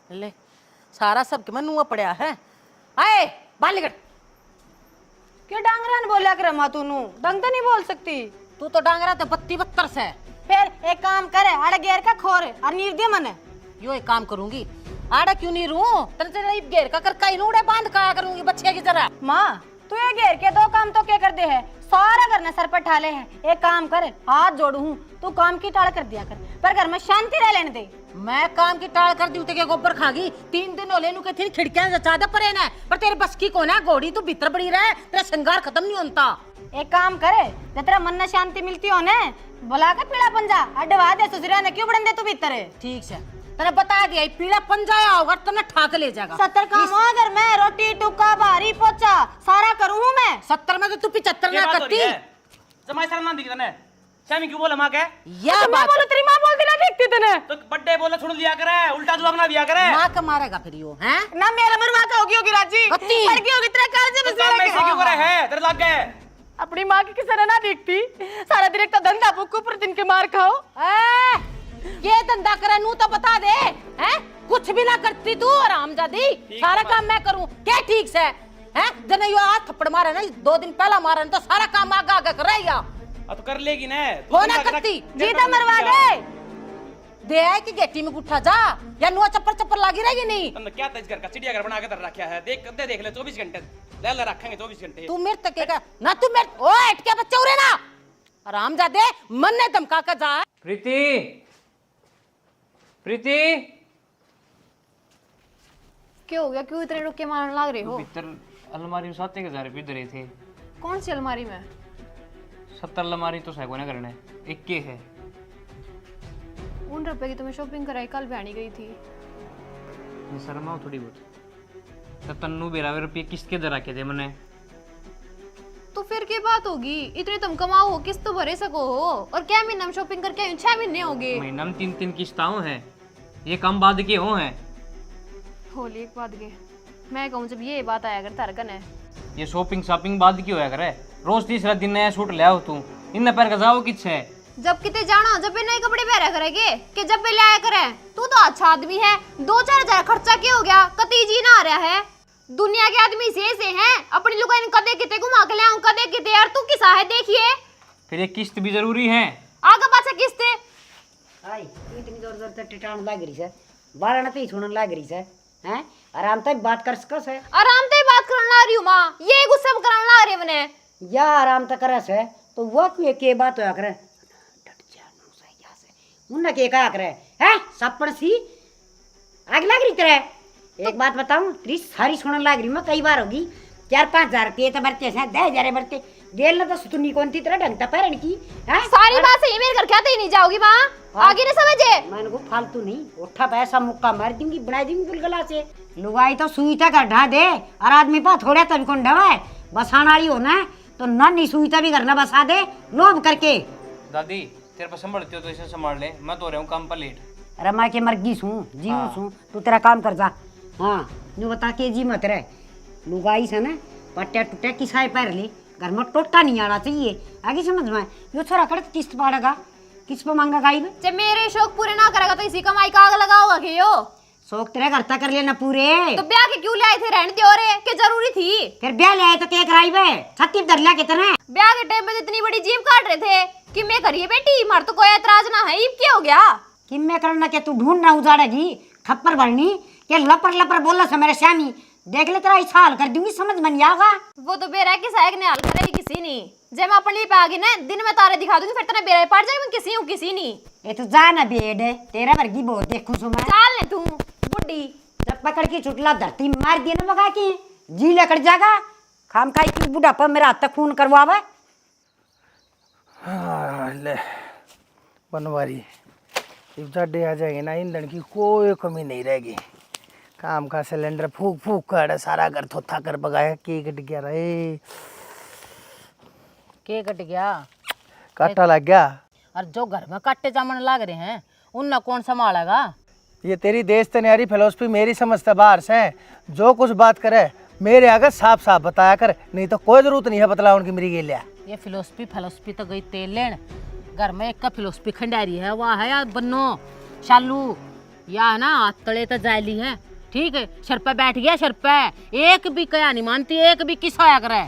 ले सारा सबके में नुआ पड़ा है। आए बालीगढ़ क्या डांगरा ने बोला कर माँ तू दंग तो नहीं बोल सकती। तू तो डांगरा तो 32-72 से। फिर एक काम करे आड़े गेर का खोर और नीर दे मने। यो एक काम करूंगी आड़ा क्यों नहीं रू तेरे से घेर का कर कई नूड़े बांध काया करूंगी बच्चे की जरा। माँ तू ये घेर के दो काम तो क्या कर दे है सारा घर ने सर पर ठाले है। एक काम कर हाथ जोड़ू हूँ तू काम की टाल कर दिया कर पर घर में शांति रह लेने दे। मैं काम की टाल कर दी के गोबर खागी 3 दिन होले नु के थी खिड़कियां जचा दे परे ना पर तेरे बस की कौन है घोड़ी तू भीतर बड़ी रहे तेरा श्रृंगार खत्म नहीं होता। एक काम करे जब तेरा मन में शांति मिलती हो ने बुला के पीड़ा पंजा अडवा दे ससुरा ने क्यों बड़न दे तू भीतर है। ठीक है तेने बता दिया पीड़ा पंजाया होगा तने ठाक ले जाएगा। 70 काम हो अगर मैं रोटी टुक्का भारी पोचा सारा करूँ मैं 70 में तो तू 75 ना करती। जमाई सर ना दिखता ने शामी क्यों बोला मां के या तो मैं बोलूं तेरी माँ बोलती ना देखती तने तो बर्थडे बोला छोड़ लिया करे उल्टा जवाब ना दिया करे। मां का मारेगा फिर यो हैं ना मेरा मरवा का होगी राजी लड़की होगी तेरा काल से तो काम में से क्यों करे है तेरे लग गए अपनी माँ की किसी ने ना देखती सारा दिन एक तो धंधा भूखो पर दिन के मार खाओ। ये धंधा करे नू तो बता दे हैं कुछ भी ना करती तू आरामजादी सारा काम मैं करूं क्या ठीक से हैं जने यो आज थप्पड़ मारे ना 2 दिन पहला मारे तो सारा काम आगे आगे कर रही है तो कर लेगी ना हो ना करती जीता मरवा दे है कि गेटी में उठा जा या नुआ चप्पल लागी रहेगी नहीं। तुमने क्या तेज घर का चिड़ियाघर बना के धर रखा है देख ले 24 घंटे ले रखेंगे 24 घंटे। तू मेरे तक का ना तू मेरे ओ हट के बच्चे उरे ना आरामजादे मन ने धमका का जा। प्रीति प्रीति क्या हो गया क्यों इतने रुक के मारने लग रहे हो। भीतर अलमारी में 7,000 रुपये धरे थे। कौन सी अलमारी में 70 अलमारी तो सैको ना करने एक के है। उन रुपए की तुम्हें शॉपिंग कराई कल बहनी गई थी। मैं शर्मा हूँ थोड़ी बहुत तो तन्नू बेरावे रुपये किस्त के दरा के थे मैंने। तो फिर क्या बात होगी इतने तुम कमाओ हो किस्त तो भरे सको हो और क्या महीना में शॉपिंग करके आई 6 महीने हो गए। महीना में 3-3 किस्ताओं हैं ये कम बाद के हो हैं। होली एक बात के मैं कहूँ जब ये बात आया कर तारकन है ये शॉपिंग बाद की होया करे रोज तीसरा दिन नया सूट ले आओ तू इन पैर का जाओ किछ है जब किते जाना जब भी नए कपड़े पहरा करेगे कि जब भी लाया करे। तू तो अच्छा आदमी है 2-4 हजार खर्चा क्या हो गया कती जी ना आ रहा है। दुनिया के आदमी से हैं अपनी लुगाई कदे किते घुमा के ले आऊं कदे किते यार तू किसा है देखिए फिर ये किस्त भी जरूरी है आगे पाछे किस्ते आई इतनी जोर जोर से टिटाण लाग रही है बारह ना सुनन लाग रही है हैं आराम तक बात कर सकस है आराम से बात करने ला रही हूं मां ये गुस्सा में कराने ला रही है मने या आराम तक करस है तो वो क्यों के बात होया करे डट जा नु सही या से उन के कहा करे हैं सपड़ सी आग लग रही तेरे। एक बात बताऊं तेरी सारी सुनन लाग रही मैं कई बार होगी 4-5 हजार रुपये तो भरते हैं 10 हजार भरते देल ना तो सुतनी कौन थी तेरा ढंग था पैरन की हैं सारी बात सही मेरे घर क्या ही नहीं जाओगी मां आगे नहीं समझे। मैंने को फालतू नहीं उठा पैसा मुक्का मार दूंगी बना दूंगी गुलगला से लुगाई तो सुई तक ढा दे और आदमी पा थोड़ा तभी कौन ढवाए बसाना वाली होना है तो नन्ही सुई तभी करना बसा दे लोभ करके। दादी तेरे पास संभालती हो तो इसे संभाल ले मैं तो रहा हूँ काम पर लेट। अरे मैं के मर्गी सू जीव सू तू तेरा काम कर जा। हाँ जो बता के जी मत रहे लुगाई से ना पट्टे टुट्टे किसाए पैर ले घर में टोटा नहीं आना चाहिए आगे समझ में यो छोरा कर किस्त पाड़ेगा किस पे मांगा गाई में जब मेरे शौक पूरे ना करेगा तो इसी कमाई का आग लगाओगा कि यो शौक तेरा करता कर लेना पूरे तो ब्याह के क्यों लाए थे रहने दे रे के जरूरी थी फिर ब्याह ले आए तो क्या कराई बे छत्ती धर लिया कितना ब्याह के टाइम में तो इतनी बड़ी जीभ काट रहे थे कि मैं करिए बेटी मार तो कोई एतराज ना है ईब क्या हो गया कि मैं करना क्या तू ढूंढ ना उजाड़ेगी खप्पर भरनी के लपर लपर बोला से मेरे श्यामी देख ले तेरा ऐसा हाल कर दूंगी समझ में नहीं आगा। वो तो बेरा की साइक ने हाल करेगी किसी नहीं जब मैं अपनी पे आ गई ना दिन में तारे दिखा दूंगी फिर तेरा बेरा पड़ जाएगी मैं किसी हूँ किसी नहीं। ये तू जा ना बेड तेरा वर्गी बहुत देखू सो मैं चाल ले तू बुड्ढी जब पकड़ के चुटला धरती में मार दिया ना बगा के जी लेकर जागा खाम खाई की बुढ़ापा मेरा हाथ तक खून करवावे। ले बनवारी जब जाडे आ जाएंगे ना ईंधन की कोई कमी नहीं रहेगी। काम का सिलेंडर फूक फूक कर सारा घर थोथा कर बगाया के कट गया रे के कट गया काटा लग गया और जो घर में काटे जामन लाग रहे हैं उनने कौन संभालेगा। ये तेरी देश तैयारी फिलोसफी मेरी समझता बाहर से जो कुछ बात करे मेरे आगे साफ साफ बताया कर नहीं तो कोई जरूरत नहीं है बतलावन की मेरी गेलिया। ये फिलोसफी तो गई तेल लेन घर में एक का फिलोसफी खंडारी है वह है यार बन्नो शालू या ना तले तो जाली है, ठीक है, सर पे बैठ गया, सर पे एक भी कया नहीं मानती, एक भी किस होया करे।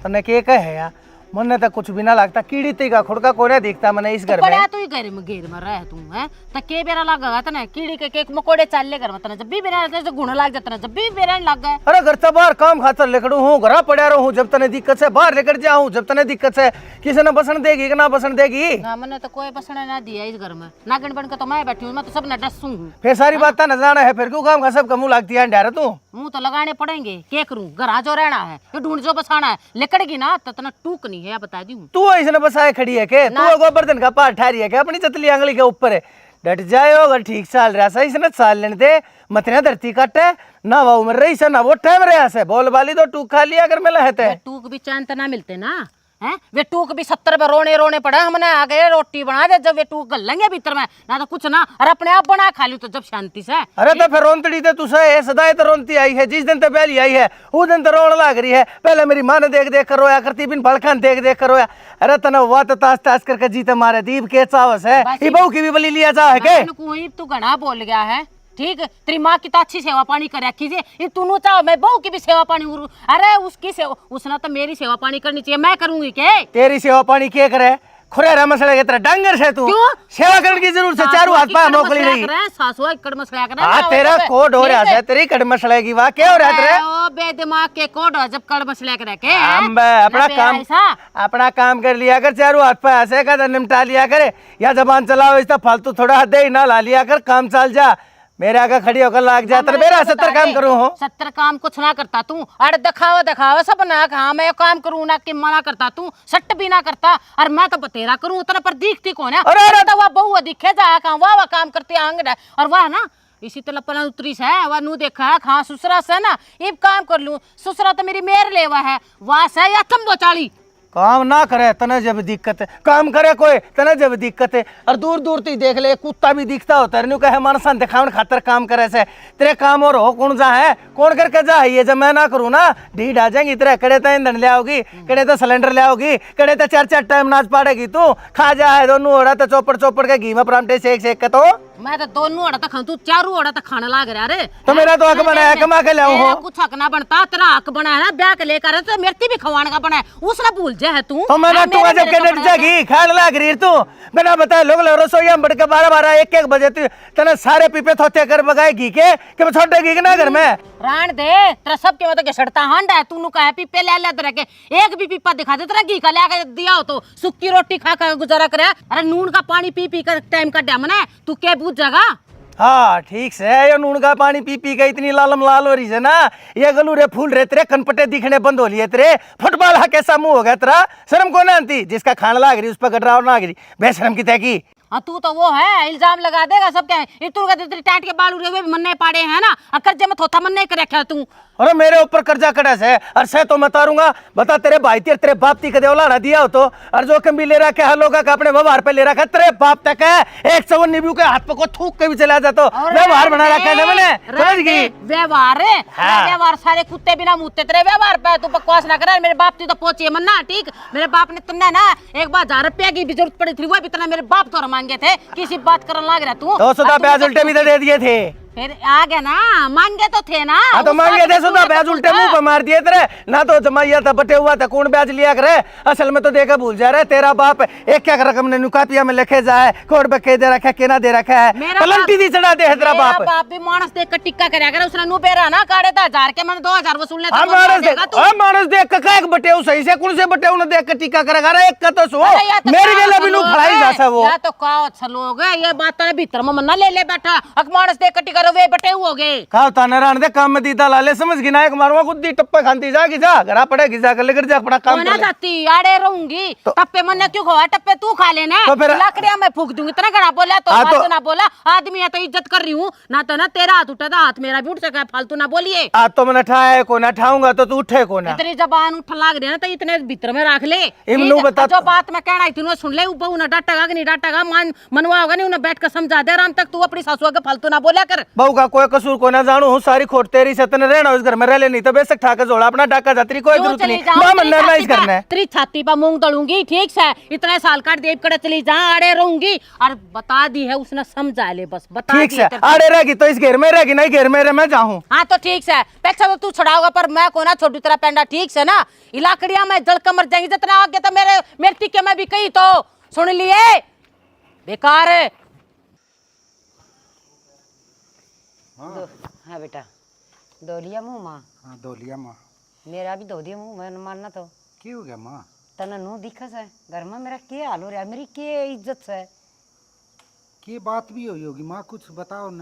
तने के है यार, मन तक कुछ भी ना लगता, कीड़ी ती का खुड़का कोने दिखता मैंने इस घर में। पड़ा तो ही घर में घेर में रह तू है, त के बेरा लगा तने कीड़ी के केक मकोड़े चाले घर में तने जब भी बेरा से गुण लग जाता, जब भी बेरा लग गए। अरे घर से बाहर काम खातर लेकड़ू हूँ, घर पड़ा रहूँ, जब तने दिक्कत से बाहर लेकर जाऊँ, जब तने दिक्कत से किसी ने बसन देगी कि ना बसन देगी। ना मैंने तो कोई बसने ना दिया इस घर में, नागिन बन के तो मैं बैठी हूँ, मैं तो सब न डसू हूँ। फिर सारी बात न जाना है, फिर क्यों काम का सब का मुंह लगती है डायरेक्ट तू। मुंह तो लगाने पड़ेंगे, क्या करूँ, घर जो रहना है, ये ढूंढ जो बसाना है, लेकड़गी ना तो तना टूक नहीं है, बता दी हूँ। तू इसने बसाए खड़ी है के, तू गोवर्धन का पार ठहरी है के, अपनी चतली आंगली के ऊपर है, डट जाए अगर ठीक चाल रहा सही, इसने चाल लेने दे, मतना धरती काटे ना, वो उम्र रही से ना वो टाइम रहा से, बोल वाली तो टूक खा लिया अगर मिला है ते। टूक भी चैन तो ना मिलते ना, हैं वे टूक भी 70 में रोने रोने पड़ा, हमने आ गए रोटी बना दे, जब वे टूक गल लेंगे भीतर में ना तो कुछ ना, और अपने आप बना खा लू तो जब शांति से। अरे तो फिर रोनतड़ी तो तुझे सदाई तो रोनती आई है, जिस दिन तो पहली आई है उस दिन तो रोन लग रही है, पहले मेरी माँ ने देख देख कर रोया करती, बिन भड़कान देख देख कर रोया। अरे तना हुआ तो तास तास करके जीते मारे दीप के चावस है, ये बहू की भी बली लिया चाह है के। तू घना बोल गया है, ठीक, तेरी माँ की तो अच्छी सेवा पानी करे कीजिए, ये तू चाहो मैं बहू की भी सेवा पानी, अरे उसकी सेवा, उसने तो मेरी सेवा पानी करनी चाहिए, मैं करूंगी के। तेरी सेवा पानी क्या करे, खुरेरा मसले के तरह डांगर से तू सेवा करने की जरूरत है, चारों हाथ पा मोकली रही। सासुआ कड़ मसला करे, हाँ तेरा कोड हो रहा है, तेरी कड़ मसले की वाह क्या हो रहा है, ओ बेदिमाग के कोड हो जब कड़ मसला करे के। अपना काम कर लिया कर, चारों हाथ पे ऐसे का निपटा लिया करे, या जबान चलाओ इस फालतू थोड़ा हाथ दे ना ला लिया कर, काम चल जा, मेरे आगे खड़ी होकर लाग जाता मेरा 70 काम करूं हो। 70 काम कुछ ना करता तू, अरे दिखावा दिखावा सब ना, हाँ मैं काम करूं ना कि मना करता तू, सट भी ना करता, और मैं तो बतेरा करूं उतना पर दिखती कौन है, अरे तो वह बहू दिखे जा कहाँ, वाह काम करती आंगड़, और वह ना इसी तरह पना उतरी से है, वह नू देखा है हाँ ससुरा से ना ये काम कर लूं, ससुरा तो मेरी मेर लेवा है, वह से या थम बोचाली काम ना करे तने जब दिक्कत है, काम करे कोई तने जब दिक्कत है, और दूर दूर तक देख ले कुत्ता भी दिखता होता है, कहे मानसा दिखावन खातर काम करे से, तेरे काम और हो कौन जा है, कौन करके जा है, ये जब मैं ना करूँ ना ढीठ आ जाएंगी तेरे, कड़े तो ईंधन ले आओगी, कड़े तो सिलेंडर ले आओगी, कड़े तो 4-4 टाइम नाच पाड़ेगी तू, खा जा है दोनों ओढ़ा तो चौपड़ चौपड़ के घी में परांठे सेक सेक के, तो मैं तो दोनों ओढ़ा तक खाऊं, तू चारों ओढ़ा तक खाने लाग रहा रे, तो मेरा तो हक बना है कमा के लाऊं हो, कुछ हक ना बनता, तेरा हक बना है ना ब्याह के लेकर, तो मेरे भी खवाने का बना है, उसने भूल जा है तू, तो मैंने तू जब के डट जागी खाड़ लाग रही तू, बिना बताए लोग रसोईया में बढ़ के 12-12 1-1 बजे तने सारे पीपे थोते कर बगाए घी के, कि मैं छोटे घी के ना घर में रान दे, तेरा सब के मतलब घसड़ता हांडा है, तू कहे पीपे ले ले तेरे के, एक भी पीपा दिखा दे तेरा घी का ले दिया हो तो सुक्की रोटी खा खा गुजारा करे, अरे नून का पानी पी पी कर टाइम का डैम ना, तू क्या बूझ जागा। हाँ ठीक से, ये नून का पानी पी पी के इतनी लालम लाल हो रही है ना, ये गलू रे फूल रे तेरे कनपटे दिखने बंद हो लिए तेरे, फुटबॉल हा कैसा मुंह हो गया तेरा, शर्म को ना आती, जिसका खाना लाग रही उस पर गडरा और ना गिरी, बेशरम की तहकी। हाँ तू तो वो है, इल्जाम लगा देगा सब क्या, इतू का तेरी टाइट के बाल उड़े हुए भी मन्ने पाड़े हैं ना, कर्जे में थोथा मन्ने कर रखा तू, अरे मेरे ऊपर कर्जा कड़ा से, और से तो मैं तारूंगा, बता तेरे भाई तेरे बाप ती कदे औलाड़ा दिया हो तो, और जो कम भी ले रखा है लोगों का अपने व्यवहार पे ले रखा है, तेरे बाप तक है, एक चवन निबू के हाथ पे को थूक के भी चला जाता, व्यवहार बना रखा है मैंने, समझ गई व्यवहार है, व्यवहार सारे कुत्ते बिना मुँहते तेरे व्यवहार पे, तू बकवास ना करे, मेरे बाप ती तो पहुंची है मन्ना, ठीक, मेरे बाप ने तुमने ना एक बार 1000 रुपया की भी जरूरत पड़ी थी, वो भी इतना मेरे बाप तो मांगे थे, किसी बात करने लग रहा तू, 200 ब्याज उल्टे भी तो दे दिए थे, फिर आ गया ना, मांगे तो थे ना, हाँ तो मांगे थे सुधा ब्याज उल्टे मुंह पे मार दिए तेरे, ना तो जमाइया था बटे हुआ था, कौन ब्याज लिया करे, असल में तो देखा भूल जा रहा है, तेरा बाप एक क्या रकम ने नुकापिया में लिखे जाए, कोड बके दे रखा है, केना दे रखा है, पलंटी दी चढ़ा दे तेरा बाप, बाप भी मानस देख कर टिक्का करया करे, उसने नु बेरा ना काढ़े था 1000 के, मैंने 2000 वसूलने हाँ मानस देख का एक बटे सही से कौन से बटे उन्हें देख के टिक्का करेगा, एक का तो सो मेरी गेला भी नु फड़ाई जासा वो, या तो का अच्छा लोग है, ये बात तो भीतर में मन्ना ले ले बैठा, अक मानस देख कर टिक्का वे बटे हो गए, का ताने रान दे काम में दीदा लाले समझ गई ना, एक मारवा गुद्दी टप्पे खाती जागी जा घरा पड़ेगी जा कर लेकर जा अपना काम ना जाती आड़े रहूंगी, टप्पे मन क्यों खवा, टप्पे तू खा लेना, तो फिर लकड़ियां मैं फूक दूंगी, इतना घड़ा बोला तो फालतू ना बोला, आदमी है तो इज्जत कर रही हूँ ना, तो ना तेरा हाथ उठा था, हाथ मेरा भी उठ सका, फालतू ना बोलिए, आज तो मैंने ठाए को ना ठाऊंगा तो तू उठे को ना, तेरी जबान उठ लाग रही है ना, तो इतने भीतर में रख ले, इमनू बता जो बात मैं कहना थी सुन ले, ऊपर ना डांटेगा कि नहीं डांटेगा, मनवा होगा नहीं, उन्हें बैठ कर समझा दे आराम तक, तू अपनी सासुआ के फालतू ना बोला कर, बहू का कोई कसूर को ना जानू हूँ, सारी खोट तेरी से तने रहना उस घर में रह ले, नहीं तो बेशक ठाकर जोड़ा अपना डाका जात्री कोई क्यों जरूरत चली नहीं, जाऊं? मां मन ना इस करना है। तेरी छाती पर मूंग दलूंगी, ठीक है? इतने साल का देव कड़े चली जा, आड़े रहूंगी। और बता दी है उसने, समझा ले बस, बता ठीक दी है, है तेरे को। आड़े रहेगी तो इस घेर में रहेगी, नहीं घेर में रह मैं जाऊँ। हाँ तो ठीक है, पैसा तो तू छड़ाओगा पर मैं को ना छोटी तरह पेंडा, ठीक है ना? इलाकड़िया में जल कर मर जाएंगी, जितना आगे तो मेरे टिके में भी कही तो सुन लिए, बेकार है। हाँ बेटा, धो लिया मुँह माँ? हाँ धो लिया माँ। मेरा भी धो दिया मुँह, मैं मानना तो। की हो गया माँ? तना नू दिखस है घर में, मेरा के हाल हो रहा है, मेरी के इज्जत है। की बात भी हुई होगी माँ, कुछ बताओ न।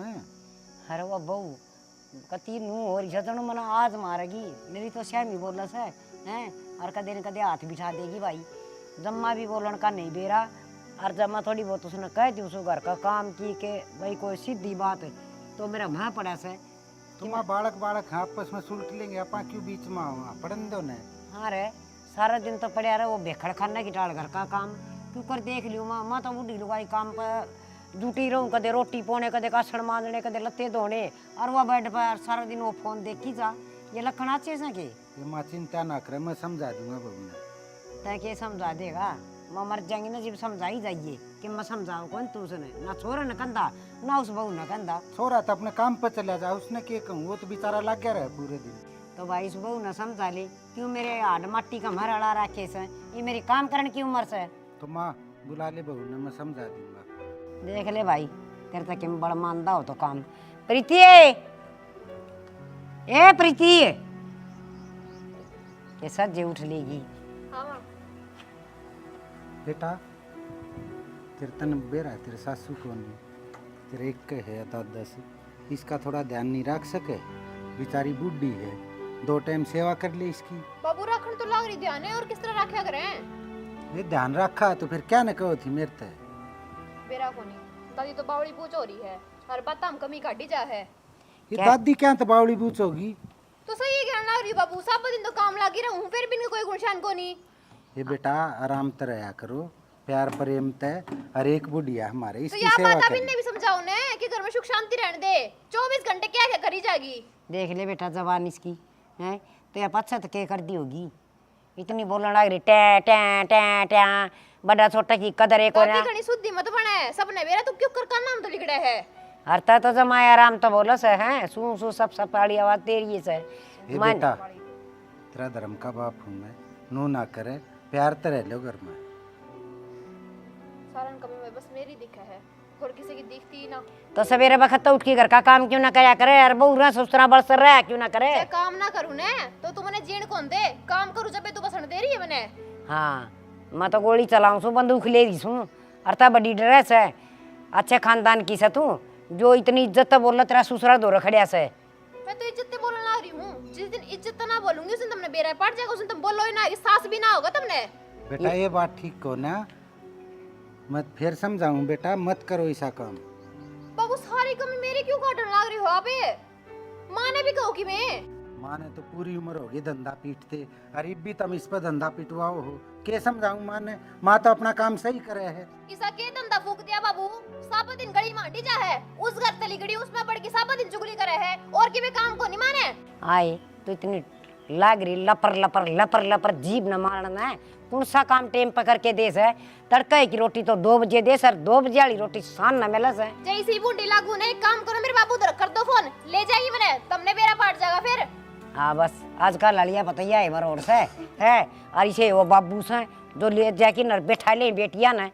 अरे वो बहू कती नू हो रही है, मना आज मारेगी, मेरी तो श्यामी बोला से हैं, और कदे न कदे हाथ बिठा देगी भाई। जम्मा भी बोलन का नहीं बेरा, और जम्मा थोड़ी बहुत उसने कह दी उसको घर का काम की के भाई कोई सीधी बात है तो मेरा वहाँ पड़ा से। तो माँ बालक बालक आपस में सुलट लेंगे, अपा क्यों बीच में हुआ पढ़न दो न। हाँ रे, सारा दिन तो पड़े रहे वो बेखड़ खाना की टाल घर का काम क्यों कर देख लियो माँ। माँ तो बूढ़ी लुगाई काम पर जुटी रहूँ, कदे रोटी पोने, कदे कासण मांजने, कदे लत्ते धोने, और वह बेड पर सारा दिन वो फोन देखी जा। ये लखना अच्छे से के ये माँ चिंता ना करे, मैं समझा दूंगा बहू ने। तय के समझा देगा, मैं मर जाएंगी ना जब समझा ही जाइए कि मैं समझाओ कौन तू उसने, ना छोरा न कंधा ना उस बहू न कंधा। छोरा तो अपने काम पर चला जा, उसने क्या कहूँ, वो तो बेचारा लग गया रहे पूरे दिन। तो भाई इस बहू न समझा ले, क्यों मेरे हाड मट्टी का मर अड़ा रखे से, ये मेरी काम करने की उम्र से। तो माँ बुला ले बहू ने, मैं समझा दूंगा। देख ले भाई, तेरे तक मैं बड़ा मानदा हो तो काम। प्रीति, ए प्रीति, ये सज्जे उठ लेगी। बेटा तेरे तन बेरा तेरे सासू को नहीं, तेरे एक है दादा से, इसका थोड़ा ध्यान नहीं रख सके, बेचारी बूढ़ी है, 2 टाइम सेवा कर ले इसकी। बाबू रखन तो लाग रही ध्यान है, और किस तरह रखा करें? ये ध्यान रखा तो फिर क्या न कहो थी मेरे ते। बेरा को नहीं, दादी तो बावड़ी पूछ हो रही है, और बता हम कमी काटी जा है। ये दादी क्या तो बावड़ी बूझ होगी। तो सही है कहना लग रही बाबू, सब दिन तो काम लगी रहूं, फिर भी इनका कोई गुणशान को नहीं। ये बेटा आराम से रहा करो, प्यार प्रेम तय, और एक बुढ़िया हमारे तो इसकी यह सेवा बात अभी करें। ने भी समझाओ ने कि घर में सुख शांति रहने दे, 24 घंटे क्या क्या करी जाएगी। देख ले बेटा जवान इसकी है, तो ये पच्छत के कर दी होगी, इतनी बोलने लग रही टे टे टे टे, बड़ा छोटा की कदर एक दादी घनी शुद्धि मत बने, सबने मेरा तो क्यों कर नाम तो लिखड़ा है। हरता तो जमाया आराम तो बोलो से हैं, सू सू सब सपाड़ी आवाज तेरी से। ये बेटा तेरा धर्म का बाप हूँ मैं, नू ना करे, प्यार तो रह लो घर में। सारन कमी में बस मेरी दिखा है, और किसी की दिखती ही ना। तो सवेरे वक्त तो उठ के घर का काम क्यों ना करा करे, यार बहू ना सुसरा बरसर रहा क्यों ना करे। मैं काम ना करूं ने तो तू मने जीण कौन दे, काम करूं जब तू बसण दे रही है मने। हाँ मैं तो गोली चलाऊं सू, बंदूक ले रही सू, अरता बड़ी ड्रेस है, अच्छे खानदान की से तू, जो इतनी इज्जत तो बोल तेरा ससुरा दो रखड़िया से। मैं तो इज्जत ते बोलने लग रही हूं, जिस दिन इज्जत ना बोलूंगी उस दिन तुमने बेरा पड़ जाएगा, उस दिन तुम बोलो ही ना, सास भी ना होगा तुमने। बेटा ये बात ठीक को ना, मत फिर समझाऊं बेटा, मत करो ऐसा काम। बाबू सारी कमी मेरी क्यों काटने लग रही हो आप? माँ ने भी कहो कि मैं माँ ने तो पूरी उम्र होगी धंधा पीटते, अरे भी तुम इस पर धंधा पिटवाओ हो, के समझाऊं माँ ने, माँ तो अपना काम सही करे है। किसा के धंधा फूक दिया बाबू, साबा दिन गड़ी मांडी जा है, उस घर तली गड़ी उसमें पड़ के साबा दिन चुगली करे है, और कि वे काम को नहीं माने। आए तो इतनी लाग रही लपर लपर लपर लपर जीभ न मारना है, कौन सा काम टेम पकड़ के देस है, तड़के की रोटी तो 2 बजे दे सर, 2 बजे वाली रोटी शान न मिलस है। जैसी बूंदी लागू नहीं, काम करो मेरे बाबू उधर कर दो फोन, ले जाएगी मैंने, तुमने मेरा पाट जाएगा फिर। हाँ बस आजकल लड़िया पतैया है बरोड़ से है, और इसे वो बाबू से जो ले जाके न बैठा ले बेटिया न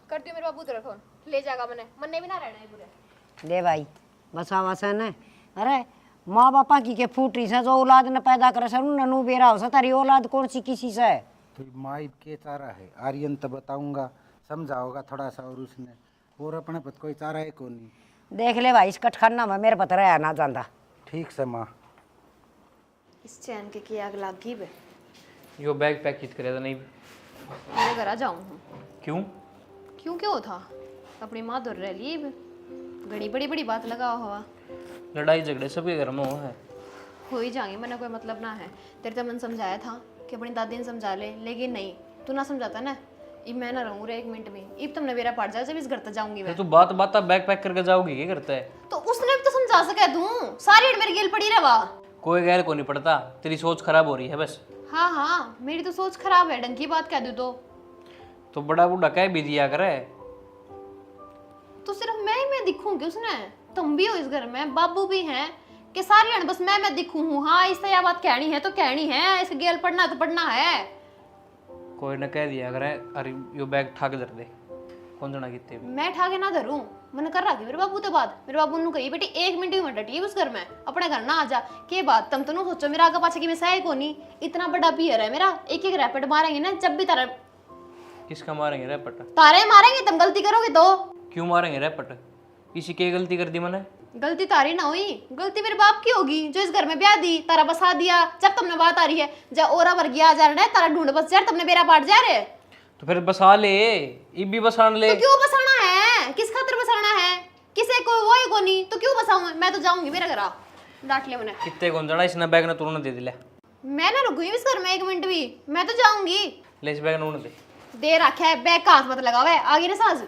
करती हूँ मेरे बाबू उधर फोन, ले जाएगा मैंने, मन्ने भी ना रहना है पूरे। दे भाई बस आवास है न। अरे माँ बापा की के फूटी से जो औलाद न पैदा करे सर उन नू बेरा हो सा, तारी औलाद कौन सी किसी से। तो माँ के चारा है, आर्यन तो बताऊंगा, समझाओगा थोड़ा सा, और उसने और अपने पत कोई चारा है कौन नहीं। देख ले भाई इस कटखाना में मेरे पता रहा ना जानता। ठीक से माँ। इस चैन के आग लागी बे, यो बैग पैक कित करे तो नहीं? मेरे घर आ जाऊँ। क्यों? क्यों क्यों था, अपनी माँ दूर रह ली, घड़ी बड़ी बड़ी बात लगा हुआ, लड़ाई झगड़े सबके घर में हो ही जाएंगे, मैंने कोई मतलब ना है। तेरे तो मन समझाया था कि अपनी दादी ने समझा ले, लेकिन नहीं, तू ना समझाता ना, अब मैं ना रहूँ 1 मिनट में, अब तुमने मेरा पड़ जाए जब इस घर तक जाऊंगी तो मैं। तू बात बात बैग पैक करके जाओगी, क्या करता है? तो उसने भी तो समझा सके दूं, सारी मेरी गेल पड़ी रवा। कोई गैर को नहीं पड़ता, तेरी सोच खराब हो रही है बस। हाँ हाँ, मेरी तो सोच खराब है, ढंग की बात कह दूं तो बड़ा बूढ़ा कह भी दिया करे। तो सिर्फ मैं दिखूंगी उसने? तुम भी हो इस घर में, बाबू भी हैं, कि सारी अण बस मैं दिखूं हूँ। हाँ इससे यह बात कहनी है तो कहनी है, इस गेल पढ़ना है तो पढ़ना है। कोई न कह दिया करे अरे यो बैग ठाक धर दे, कौन जना कितने भी। मैं ठाके ना धरूं, मन कर रहा कि मेरे बाबू तो बात, मेरे बाबू ने कही बेटी 1 मिनट भी मत डटिए उस घर में, अपने घर ना आ जा। के बात तुम तो ना सोचो मेरा आगे पाछे की मैं सही को नहीं, इतना बड़ा पियर है मेरा, एक एक रैपिड मारेंगे ना जब भी तारा। किसका मारेंगे रैपट? तारे मारेंगे, तुम गलती करोगे तो। क्यों मारेंगे रैपट? इसी के गलती कर दी मैंने? गलती तारी ना हुई, गलती मेरे बाप की होगी जो इस घर में ब्याह दी, तारा बसा दिया। जब तुमने बात आ रही है जब ओरा वर्गिया आ जा रहा है, तारा ढूंढ बस जा, तुमने मेरा पाट जा रहे। तो फिर बसा ले, इब भी बसान ले। तो क्यों बसाना है, किस खातिर बसाना है? किसे को वो ही को नहीं तो क्यों बसाऊं? मैं तो जाऊंगी मेरे घर, आ डांट ले मैंने। कितने कौन जाना, इसने बैग ना तुरंत दे दिला। मैं ना रुकूंगी इस घर में 1 मिनट भी, मैं तो जाऊंगी। ले इस बैग ना दे रखा है बैग का, हाथ मत लगावे आगे ना सांस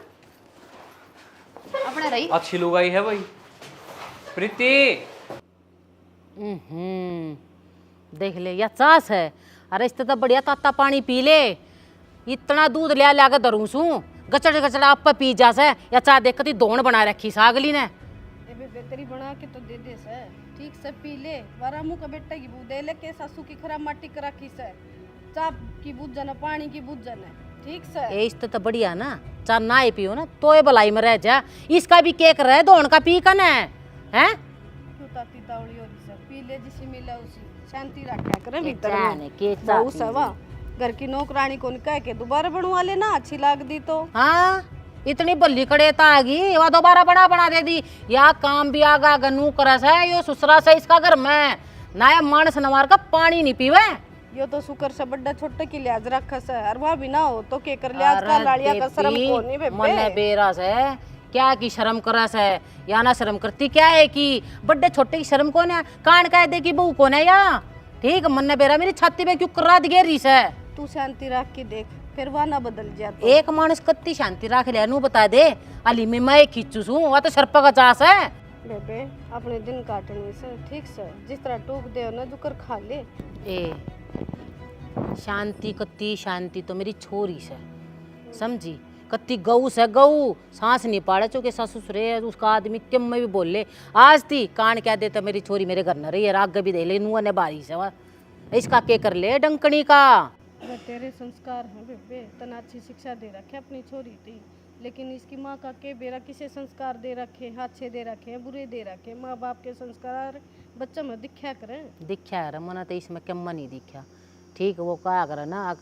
अपने रही। अच्छी लुगाई है भाई प्रीति। देख ले या चास है। अरे इससे तो बढ़िया ताता पानी पी ले, इतना दूध लिया लिया के धरूं सू, गचड़ गचड़ आप पी जा से। या चाह देख ती दोन बना रखी सागली ने। बेतरी बना के तो दे दे से, ठीक से पी ले। वारा मुँह का बेटा की बू दे ले के सासू की खराब माटी कर रखी से, चाप की बूझन है, पानी की बूझन है, ठीक से। ए इससे तो बढ़िया ना, चाह ना ही पियो ना तो ये भलाई में रह जा। इसका भी केक रहे दोन का पी कन है क्यों ताती तावड़ी हो रही से, पी ले जिसे मिला उसी, शांति रखा करे भीतर में। के बहू सवा घर की नौकरानी को कह के दोबारा बनवा लेना, अच्छी लाग दी तो। हाँ इतनी बल्ली कड़ेता आ गई, वह दोबारा बना दे दी। या काम भी आगा गनू करस है यो ससुरा से इसका घर में ना मानस नवार का पानी नहीं पीवे। यो तो शुक्र से बड्डा छोटे की लिहाज रखस है, और वहाँ भी ना हो तो के कर लिहाज का लाड़िया का शर्म को नहीं बेबे। मन बेरस है क्या की शर्म करस है, या ना शर्म करती क्या है कि बड्डे छोटे की शर्म कौन है, कान कह दे की बहू कौन है या। ठीक मन बेरा मेरी छाती में क्यों करा दिए रीस है। तू शांति रख के देख, फिर वह ना बदल जा तो। एक मानस कत्ती शांति रख लिया नू बता दे, अली में मैं खींचू सू वह तो सर्प का चास है। बेबे अपने दिन काटने से ठीक से, जिस तरह टूक दे ना जुकर खा ले। ए शांति कत्ती शांति तो मेरी छोरी से समझी, कत्ती गऊ से गऊ सांस नहीं पाड़े चुके ससुरे उसका आदमी क्यों में भी बोल ले। आज थी कान क्या देता मेरी छोरी मेरे घर न रही है, आगे भी दे ले नुआ ने बारी से वह इसका के कर ले डंकनी का। वह तेरे संस्कार हैं बेबे, तना अच्छी शिक्षा दे रखे अपनी छोरी थी, लेकिन इसकी माँ का के बेरा किसे संस्कार दे रखे, अच्छे दे रखे हैं बुरे दे रखे। माँ बाप के संस्कार बच्चों में दिखा करें। दिखा है मना तो इसमें क्यों नहीं दिखा। ठीक वो कहा करे ना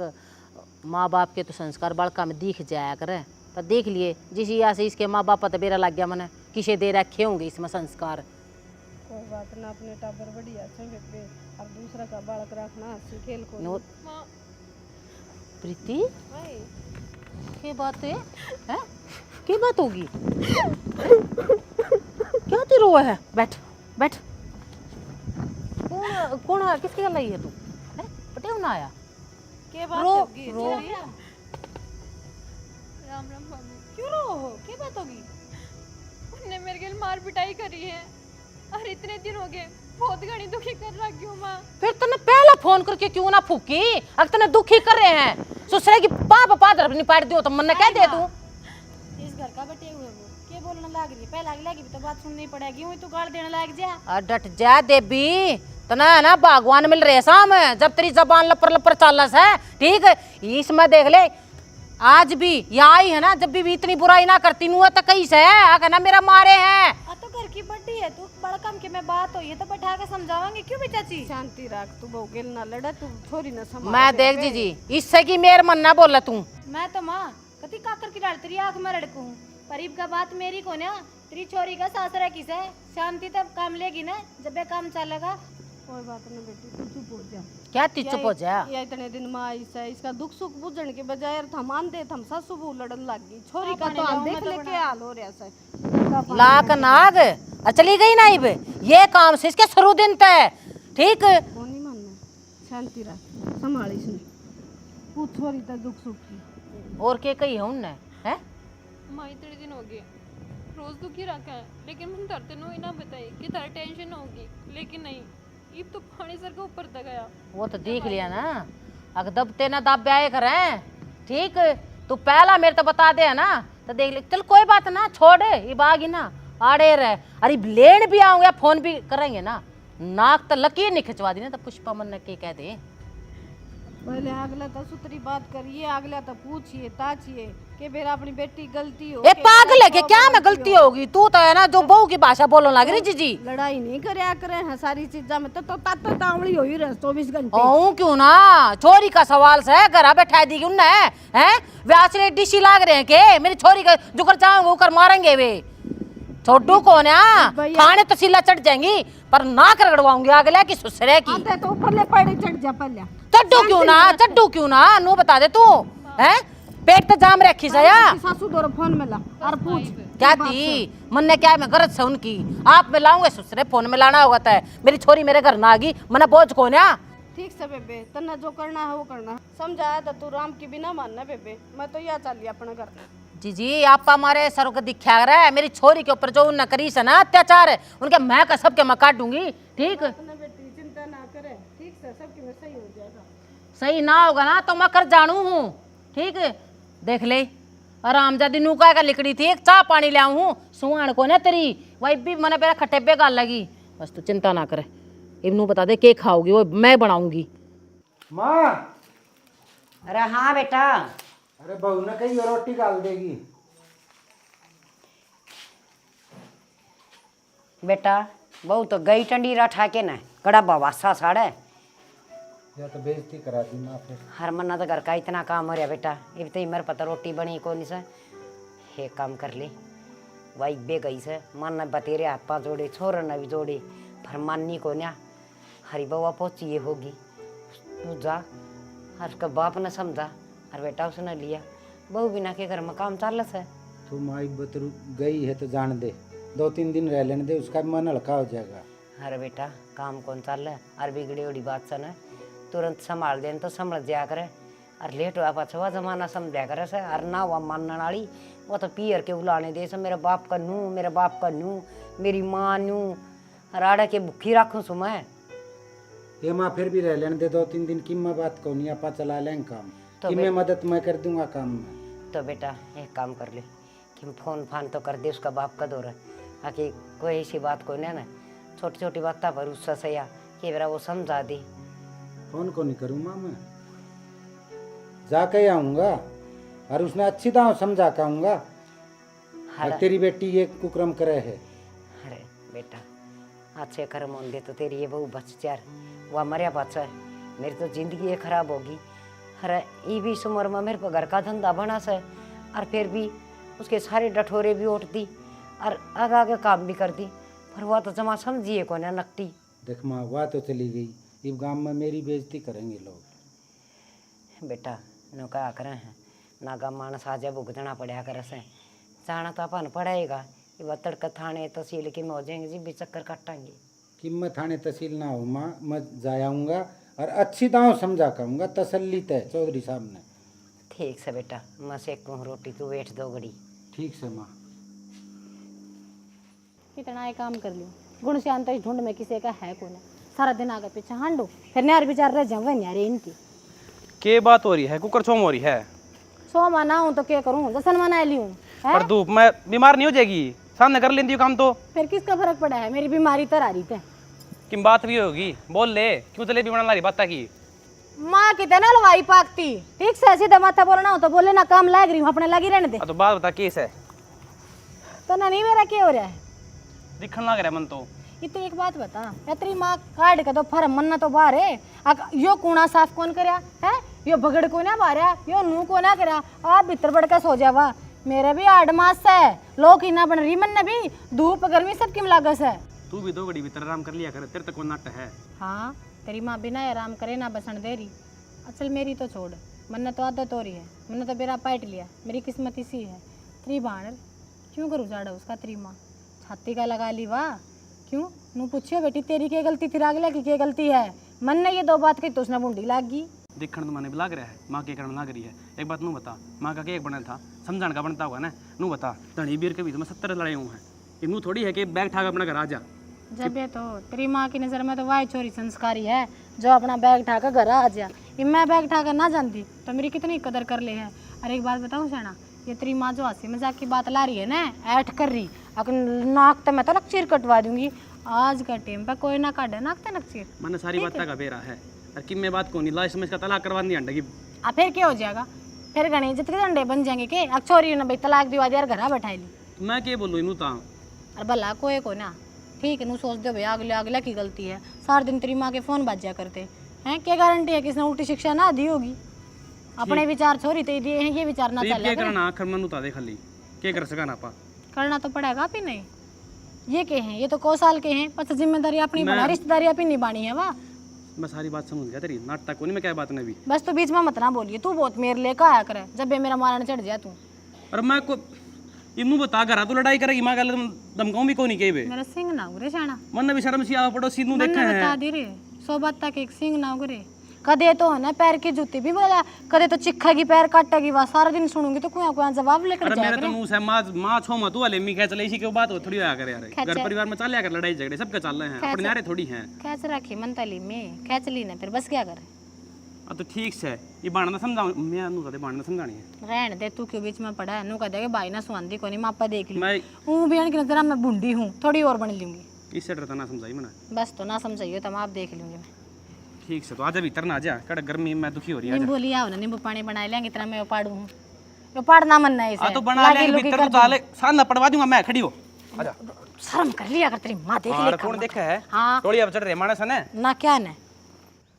माँ बाप के तो संस्कार बड़का में दिख जाया करे, पर देख लिए जिस यहाँ से इसके माँ बाप तो बेरा लग गया मैंने किसे दे रखे होंगे इसमें संस्कार। कोई बात ना, अपने टाबर बढ़िया से बेबे, अब दूसरा का बालक रखना हंसी खेल को। प्रीति क्या बात है, क्या बात होगी, क्या ती रो है? बैठ बैठ। कौन कौन किसकी गल आई है तू पटे ना आया के बात रो होगी? रो राम राम भाभी। क्यों रो हो, के बात होगी? उन्होंने मेरे के मार पिटाई करी है, और इतने दिन हो गए बहुत घनी दुखी कर रखी हूँ माँ। फिर तने पहला फोन करके क्यों ना फूकी, अगर तने दुखी कर रहे हैं ससुरे की पाप पादर नहीं पाट दियो तो मन कह दे तू। इस घर का बटे हुए वो के बोलने लाग रही, पहले आगे लगी तो बात सुननी पड़ेगी, वही तो गाल देने लाग जा। डट जा देवी, तना ना भगवान मिल रहे साम जब तेरी जबान लपर लपर चालस है। ठीक इसमें देख ले आज भी यहाँ आई है ना, जब भी इतनी बुराई ना करती नू तो कहीं से आगे ना मेरा मारे हैं। तो घर की बड्डी है, तू बड़ा काम के में बात हो ये तो बैठा के समझावांगे क्यों भी चाची। शांति रख, तू बहु गेल ना लड़ा, तू छोरी ना संभाल। मैं देख जी इससे की मेर मन ना बोला तू। मैं तो माँ कति काकर की डाल तेरी आंख में रड़कू हूँ, परीब का बात मेरी को ना, तेरी छोरी का सासरा किस है, शांति तब काम लेगी ना जब ये काम चलेगा। कोई बात नहीं बेटी, तू चुप हो जा। क्या ती चुप हो जा। ये इतने दिन माँ इसका इसका दुख सुख बुझण के बजाय थम आंदे थम सासू बहू लड़न लग गई, छोरी का तो हम देख ले के हाल हो रहा से। लाख नाग और चली गई ना इब ये काम से इसके शुरू दिन तय। ठीक कौन नहीं मानना, शांति रख, संभाल इसने, पूछ छोरी तो दुख सुख की। और के कही है उनने हैं? माँ इतने दिन हो गए रोज दुखी रखा है, लेकिन मैं डरते नो ही ना बताई कि तारा टेंशन होगी, लेकिन नहीं, ये तो पानी सर के ऊपर तक गया। वो तो देख लिया ना, अगर दबते ना दब ब्याह करें। ठीक, तू पहला मेरे तो बता दे है ना, तो देख ले। चल कोई बात ना, छोड़ ये बागी ना आड़े रहे। अरे लेन भी आऊंगे, फोन भी करेंगे ना, नाक तो लकीर नहीं खिंचवा दी ना तो पुष्पा मन ने के कह दे। पहले अगला तो सुतरी बात करिए, अगला तो पूछिए ताचिए कि मेरा अपनी बेटी गलती हो। ए पागल है कि क्या मैं गलती होगी? तू तो है ना जो बहू की भाषा बोलने लग रही जी। लड़ाई नहीं करया करे हैं सारी चीजा में, तो तावड़ी हो ही रहे 24 घंटे। ओ क्यों ना, छोरी का सवाल से घर बैठा दी उनने हैं। व्यास डिशी लाग रहे हैं के मेरी छोरी का जुकर चाहूंगे उकर मारेंगे वे। छोटू कौन है, थाने तो सिला चढ़ जाएंगी पर नाक रगड़वाऊंगी अगले की ससुरे की। आते तो ऊपर ले पड़े चढ़ जा पहले। चड्डू क्यों ना नू बता दे तू हैं। पेट तो जाम रखी सया सासू दो फोन में ला और पूछ क्या थी मन ने क्या मैं गरज से उनकी आप में लाऊंगे ससुरे फोन में लाना होगा। तय मेरी छोरी मेरे घर ना आगी मना बोझ कौन है। ठीक से बेबे, तना जो करना है वो करना। समझाया था तू राम की बिना मानना बेबे, मैं तो यह चल लिया अपना घर। जी आप हमारे सरों को दिखा रहा है। मेरी छोरी के ऊपर जो उन करी से ना अत्याचार है उनके मैं का सबके मैं काट दूंगी। ठीक, बेटी चिंता ना करे, ठीक से सबके में सही हो जाएगा। सही ना होगा ना तो मैं कर जानू हूँ। ठीक, देख ले आरामजादी नूका का लिकड़ी थी, एक चाह पानी ले आऊँ सुहान को ना तेरी वही भी मैंने मेरा खट्टे पे गाल लगी। बस तू चिंता ना करे, इब्नू बता दे के खाओगी वो मैं बनाऊंगी। माँ, अरे हाँ बेटा। अरे बहू ने कही रोटी डाल देगी। बेटा बहू तो गई टंडी रठा के न कड़ा बवासा साड़े या तो बेइज्जती करा दी माँ फिर। हर मन्ना तो घर का इतना काम हो रहा बेटा, अब तो मेरे पता रोटी बनी कौन से हे काम कर ले। वही बे गई से मन ने बतेरे हाथ पा जोड़े, छोर ने भी जोड़े, पर माननी को ना हरी बउआ पहुंची ये होगी। तू जा, हर का बाप ने समझा और बेटा उसने लिया। बहू बिना के घर में काम चाल है। तू माई बतरू गई है तो जान दे, 2-3 दिन रह लेने दे, उसका मन हल्का हो जाएगा। अरे बेटा काम कौन चाल है, और बिगड़ी उड़ी बात से न तुरंत संभाल देन तो समझ जाया करे। और लेट हुआ पाछा वह जमाना समझा करे से, और ना वह मानने वाली वो तो पियर के बुलाने दे से मेरे बाप का नू, मेरे बाप का नू, मेरी माँ नू, और आड़े के भूखी रखूँ सु मैं। ये माँ फिर भी रह लेने दे 2-3 दिन की मैं बात को नहीं आपा चला लें काम तो कि मैं मदद मैं कर दूंगा काम में। तो बेटा एक काम कर ले कि फोन फान तो कर दे उसका बाप का दौर है, आके कोई ऐसी बात को नहीं ना छोटी छोटी बात पर उससे सया कि मेरा वो समझा दे। फोन को नहीं करूँ माँ, मैं जाके आऊँगा और उसने अच्छी तरह समझा के आऊँगा तेरी बेटी ये कुक्रम करे है। अरे बेटा अच्छे कर्म होंगे तो तेरी ये बहू बच चार वह मरिया पाचा है, मेरी तो जिंदगी ये खराब होगी। अरे ये भी इस उम्र में मेरे को घर का धंधा बना से, और फिर भी उसके सारे डठोरे भी उठती और आगे आगे काम भी करती, पर वह तो जमा समझिए को ना नकटी। देख माँ वह तो चली गई, इस गांव में मेरी बेइज्जती करेंगे लोग। बेटा नौका करें हैं ना गा मानस आजा भुगतना पड़ा करे से, जाना तो अपन पड़ेगा। ये तड़क थाने तहसील की में हो जाएंगे जी भी चक्कर काटेंगे कि मैं थाने तहसील ना हो माँ, मैं जाऊँगा और अच्छी तरह समझा कहूँगा तसल्ली तय चौधरी साहब ने। ठीक से बेटा मैं सेकूँ रोटी तू बैठ दो घड़ी। ठीक से माँ। कितना ही काम कर लियो, गुण से अंत ढूंढ में किसी का है कौन, सारा दिन आगे पीछे हांडो, फिर न्यार विचार रह जाऊँ न्यारे इनकी। के बात हो रही है, कुकर छोम हो रही है। सो मनाऊँ तो क्या करूँ, जसन मना लियूँ पर धूप में बीमार नहीं हो जाएगी, सामने कर लेती हो काम तो। फिर किसका फर्क पड़ा है, मेरी बीमारी तर आ रही थी। किम बात भी होगी, बोल ले क्यों चले भी बना रही बात की। माँ कितने ना लवाई पाकती, ठीक से सीधा माथा बोलना हो तो बोले ना काम लाग रही हूँ अपने लगी रहने दे। तो बात बता केस है तो ना नहीं मेरा क्या हो रहा है, दिखने लग रहा है मन तो। ये तो एक बात बता, तेरी माँ काट के तो फर मन्ना तो बाहर है, यो कूड़ा साफ कौन करया है, यो भगड़ को ना बारया, यो नू को ना करया, आप भीतर बढ़ के सो जावा। मेरे भी 8 मास है, लोग ही ना बन रही मन ने भी, धूप गर्मी सबकी लागस है। तू भी 2 घड़ी भीतर आराम कर लिया कर, तेरे तक कौन नाट है। हाँ तेरी माँ बिना आराम करे ना बसन दे रही, असल मेरी तो छोड़, मन तो आदत हो रही है, मैंने तो बेरा पाट लिया, मेरी किस्मत इसी है। तेरी बाणर क्यों करूँ जाड़ा उसका, तेरी माँ छाती का लगा ली वाह, क्यों नू पूछियो बेटी तेरी क्या गलती थी रागला की क्या गलती है, मन ने ये 2 बात कही तो उसने बूंदी लाग गई। देखने तो मैंने भी लाग रहा है माँ के कारण लाग रही है। एक बात नू बता, माँ का केक बनल था समझाने का बनता होगा ना। नू बता धनी बीर के भी तो मैं 70 लड़ाई हूँ हैं। ये नू थोड़ी है कि बैग ठाक अपना घर आ जा। जब ये तो तेरी माँ की नज़र में तो वाई चोरी संस्कारी है जो अपना बैग ठाकर घर आ जा। ये मैं बैग ठाकर ना जानती तो मेरी कितनी कदर कर ले है। अरे एक बात बताऊँ सैना, ये तेरी माँ जो हंसी मजाक की बात ला रही है ना, ऐठ कर रही अगर नाक तो मैं तो नकचीर कटवा दूंगी। आज का टाइम पे कोई ना काटे नाक तो नकचीर। मैंने सारी बात का बेरा है और कि मैं बात को नहीं ला समझ का तलाक करवा दी अंडा की। अब फिर क्या हो जाएगा? फिर गणे जितने अंडे बन जाएंगे के अब छोरी ने भाई तलाक दिवा दिया घर बैठाई ली। मैं क्या बोलूँ इनू ता अरे भला कोई को ना ठीक है नू सोच दो भाई अगले अगला की गलती है। सारा दिन तेरी माँ के फोन बाजा करते हैं, क्या गारंटी है किसने उल्टी शिक्षा ना दी होगी? अपने विचार छोरी ते दिए हैं, ये विचार ना चले। क्या करना आखिर मन उता दे खाली क्या कर सका ना पा करना तो पड़ेगा भी नहीं। ये के हैं, ये तो को साल के हैं, पर जिम्मेदारी अपनी बना रिश्तेदारी अपनी निभानी है। वाह मैं सारी बात समझ गया तेरी, नाटक को नहीं मैं क्या बात नहीं भी। बस तू बीच में मत ना बोलिए, तू बहुत मेरे लेकर आया करे जब भी मेरा मारने चढ़ जाए तू। और मैं को इनू बता घर तो लड़ाई करेगी मां गल दमकाऊं भी कोई नहीं के बे मेरा सिंह ना उगरे शाना मन भी शर्म सी आ पड़ोसी नू मैंने देखा बता है। दी रे 100 बात तक एक सिंह ना उगरे। कदे तो है ना पैर की जूती भी बोला, कदे तो चिक्खेगी पैर काटेगी। वह सारा दिन सुनूंगी तो कुआ जवाब लेकर अरे जाया मेरे तो करे। मुंह से मां छो मत वाले मी खेच ले इसी के बात हो थोड़ी होया करे यार। घर परिवार में चल कर लड़ाई झगड़े सबके चल रहे हैं, अपने यारे थोड़ी हैं। कैच रखी मंतली में कैच ली ना फिर बस क्या करे। अब तो ठीक से ये बाणना समझाऊं मैं नु तो बाणना समझानी है। रहने दे तू क्यों बीच में पड़ा है। नू कह देगा भाई ना सुनती कोनी मापा देख ली। मैं हूं बहन की नजर मैं बुंडी हूं, थोड़ी और बन लूंगी। इससे डरता ना समझाई मना। बस तो ना समझाइयो तो मैं आप देख लूंगी। मैं ठीक से तो आजा भीतर ना जा कड़ गर्मी में दुखी हो रही है। नींबू लिया हो ना, नींबू पानी बना लेंगे इतना मैं पाड़ू हूं। यो पाड़ना मन नहीं आ इसे तो बना ले भीतर तो चाले साल ना पड़वा दूंगा मैं खड़ी हो। आजा शर्म कर लिया अगर तेरी मां देख ले। कौन देखा है? हां टोली अब चढ़ रहे मानस है ना क्या ने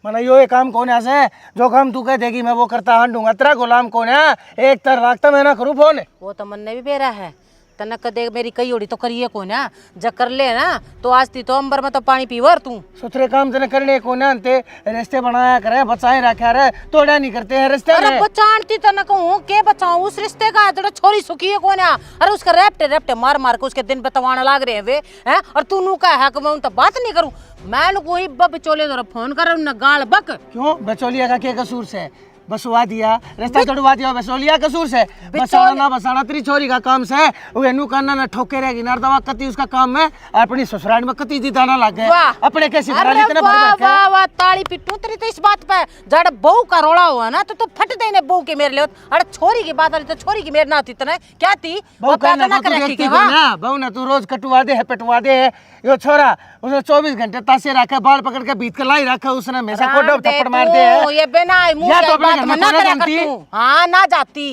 मना यो एक काम कौन है जो काम तू कह देगी मैं वो करता हंडूंगा। तेरा गुलाम कौन है? एक तर रखता मैं ना करूँ फोन। वो तो मन ने भी बेरा है तनक देख मेरी कई ओड़ी तो करिए को ना जब कर ले ना तो आज ती तो अंबर में तो पानी पीवर तू सुथरे काम तने करने को ना ते रिश्ते बनाया करे बचाए रखा रे तोड़ा नहीं करते हैं रिश्ते। अरे बचानती तनक हूँ के बचाऊं उस रिश्ते का तो छोरी सुखी है कौन। अरे उसका रेपटे रेपटे मार मार के उसके दिन बतवाना लाग रहे हैं वे हैं। और तू नू का है कि मैं उन तो बात नहीं करूं। मैं कोई बचोले द्वारा फोन कर न गाल बक क्यों बचौलिया का क्या कसूर से बसवा दिया रिश्ता तोड़वा दिया बसौलिया कसूर से बसाना ना बसाना तेरी छोरी का काम से वो नू करना ना ठोके रहेगी ना दवा कती उसका काम है अपनी ससुराल में कती दी दाना लग गए अपने कैसे अरे वाह वाह वाह ताली पिट्टू तेरी तो इस बात पे जड़ बहू का रोड़ा हुआ ना तो फट दे ने बहू के मेरे लिए। अरे छोरी की बात तो छोरी की मेरे ना थी तने क्या थी बहू ना तू रोज कटवा दे है पिटवा दे है। यो छोरा उसने 24 घंटे तासे रखा बाल पकड़ के बीत के लाई रखा उसने हमेशा कोडो थप्पड़ मार दे है। ये बिना मुंह के बात मना करा कर तू। हां ना जाती